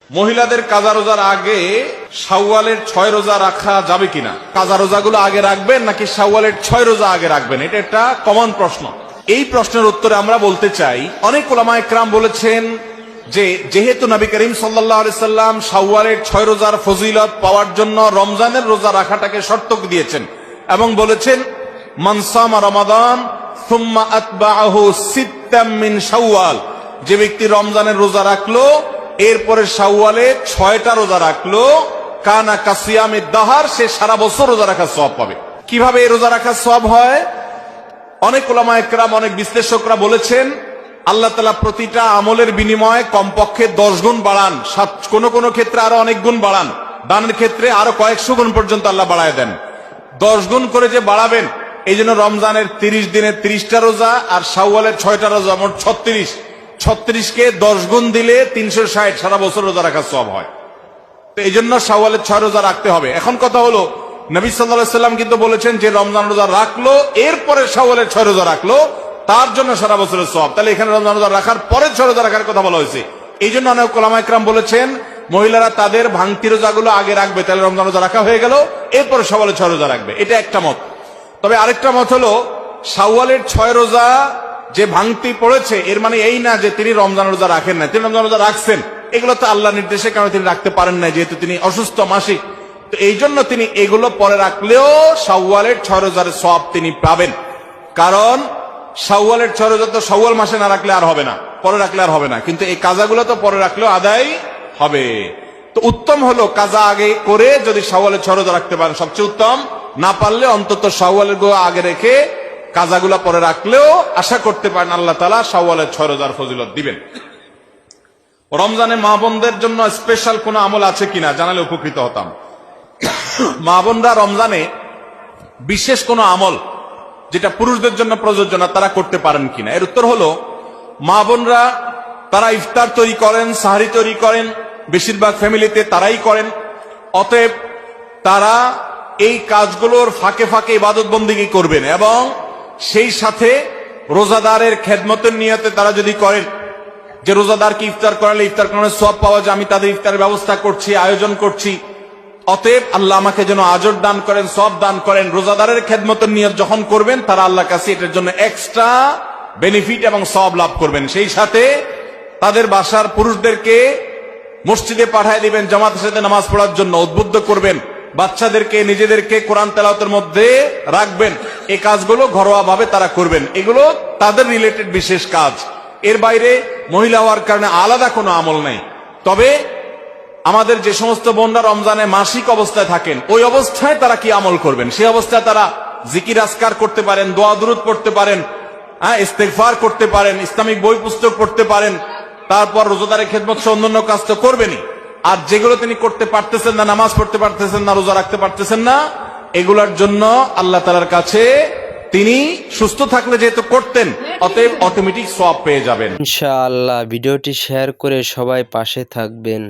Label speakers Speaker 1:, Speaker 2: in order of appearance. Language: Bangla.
Speaker 1: মহিলাদের কাজা রোজার আগে শাওয়ালের 6 রোজা রাখা যাবে কিনা? কাজা রোজাগুলো আগে রাখবেন নাকি শাওয়ালের 6 রোজা আগে রাখবেন? এটা একটা কমন প্রশ্ন। এই প্রশ্নের উত্তরে আমরা বলতে চাই, অনেক উলামায়ে কেরাম বলেছেন যে যেহেতু নবী করিম সাল্লাল্লাহু আলাইহি সাল্লাম শাওয়ালের 6 রোজার ফজিলত পাওয়ার জন্য রমজানের রোজা রাখাটাকে শর্ত দিয়েছেন এবং বলেছেন মান সামা রমাদান সুম্মা আতবাআহু সিত্তাম মিন শাওয়াল, যে ব্যক্তি রমজানের রোজা রাখলো এরপরে শাওয়ালে 6টা রোজা রাখলো, কানা কাসিয়ামিদ দাহার, সে সারা বছর রোজা রাখার সওয়াব পাবে। কিভাবে এই রোজা রাখার সওয়াব হয়? অনেক উলামায়ে কেরাম, অনেক বিশ্লেষকরা বলেছেন আল্লাহ তাআলা প্রতিটা আমলের বিনিময়ে কমপক্ষে 10 গুণ বাড়ান, কোন কোন ক্ষেত্রে আরো অনেক গুণ বাড়ান, দানের ক্ষেত্রে আরো কয়েকশো গুণ পর্যন্ত আল্লাহ বাড়ায় দেন। 10 গুণ করে যে বাড়াবেন, এই জন্য রমজানের 30 দিনের 30টা রোজা আর শাওয়ালের 6টা রোজা, মোট 36কে 10 গুণ দিলে 360, সারা বছর রোজা রাখার সওয়াব হয়। তো এই জন্য শাওয়ালের 6 রোজা রাখতে হবে। এখন কথা হলো, নবী সাল্লাল্লাহু আলাইহি সাল্লাম কিন্তু বলেছেন যে রমজান রোজা রাখলো এরপরে শাওয়ালের 6 রোজা রাখলো, তার জন্য সারা বছরের সওয়াব। তাহলে এখানে রমজান রোজা রাখার পরে 6 রোজা রাখার কথা বলা হয়েছে। এই জন্য অনেক উলামায়ে কেরাম বলেছেন মহিলারা তাদের ভাঙতি রোজাগুলো আগে রাখবে, তাহলে রমজান রোজা রাখা হয়ে গেল, এরপরে শাওয়ালের 6 রোজা রাখবে। এটা একটা মত। তবে আরেকটা মত হলো শাওয়ালের 6 রোজা যে ভাঙতি পড়েছে এর মানে এই না যে তিনি রমজান রোজা রাখেন না, তিনি রমজান রোজা রাখছেন। এগুলো তো আল্লাহর নির্দেশে, কারণ তিনি রাখতে পারেন না যেহেতু তিনি অসুস্থ মাসিক। তো এই জন্য তিনি এগুলো পরে রাখলেও শাওয়ালের 6 রোজার সওয়াব তিনি পাবেন। কারণ শাওয়ালের 6 রোজা তো শাওয়াল মাসে না রাখলে আর হবে না, পরে রাখলে আর হবে না, কিন্তু এই কাজাগুলো তো পরে রাখলেও আদায় হবে। তো উত্তম হলো কাজা আগে করে যদি শাওয়ালের 6 রোজা রাখতে পারেন সবচেয়ে উত্তম, না পারলে অন্তত শাওয়ালের গুলো আগে রেখে কাজাগুলা পরে রাখলেও আশা করতে পারেন আল্লাহ তাআলা শাওয়ালের 6 রোজার ফজিলত দিবেন। রমজানে মা বোনদের জন্য স্পেশাল কোন আমল আছে কিনা জানালে উপকৃত হতাম। মা বোনরা রমজানে বিশেষ কোন আমল যেটা পুরুষদের জন্য প্রযোজ্য না তারা করতে পারেন কিনা? এর উত্তর হলো, মা বোনরা তারা ইফতার তৈরি করেন, সাহরি তৈরি করেন, বেশিরভাগ ফ্যামিলিতে তারাই করেন। অতএব তারা এই কাজগুলোর ফাঁকে ফাঁকে ইবাদত বন্দেগী করবেন এবং সেই সাথে রোজাদারের খেদমতের নিয়তে তারা যদি করেন যে রোজাদারকে ইফতার করালে ইফতার করানোর সওয়াব পাওয়া যায়, আমি তাদের ইফতারের ব্যবস্থা করছি, আয়োজন করছি, অতএব আল্লাহ আমাকে যেন আজর দান করেন, সওয়াব দান করেন। রোজাদারের খেদমতের নিয়ত যখন করবেন তারা আল্লাহর কাছে এটার জন্য এক্সট্রা বেনিফিট এবং সওয়াব লাভ করবেন। সেই সাথে তাদের বাসার পুরুষদেরকে মসজিদে পাঠিয়ে দিবেন জামাতের সাথে নামাজ পড়ার জন্য, উদ্বুদ্ধ করবেন, বাচ্চাদেরকে নিজেদেরকে কোরআন তেলাওয়াতের মধ্যে রাখবেন। এই কাজগুলো ঘরোয়া ভাবে তারা করবেন, এগুলো তাদের রিলেটেড বিশেষ কাজ। এর বাইরে মহিলা হওয়ার কারণে আলাদা কোনো আমল নেই। তবে আমাদের যে সমস্ত বোনরা রমজানে মাসিক অবস্থায় থাকেন, ওই অবস্থায় তারা কি আমল করবেন? সেই অবস্থায় তারা জিকির আজকার করতে পারেন, দোয়া দুরুদ পড়তে পারেন, ইস্তেগফার করতে পারেন, ইসলামিক বই পুস্তক পড়তে পারেন, তারপর রোজাদারের খেদমত সহ অন্যান্য কাজ তো করবেনই। আর যেগুলো তিনি করতে পারতেছেন না, নামাজ পড়তে পারতেছেন না, রোজা রাখতে পারতেছেন না, এগুলোর জন্য আল্লাহ তাআলার কাছে তিনি সুস্থ থাকলে যেহেতু করতেন, অতএব অটোমেটিক সওয়াব পেয়ে যাবেন।
Speaker 2: ইনশাআল্লাহ ভিডিওটি শেয়ার করে সবাই পাশে থাকবেন।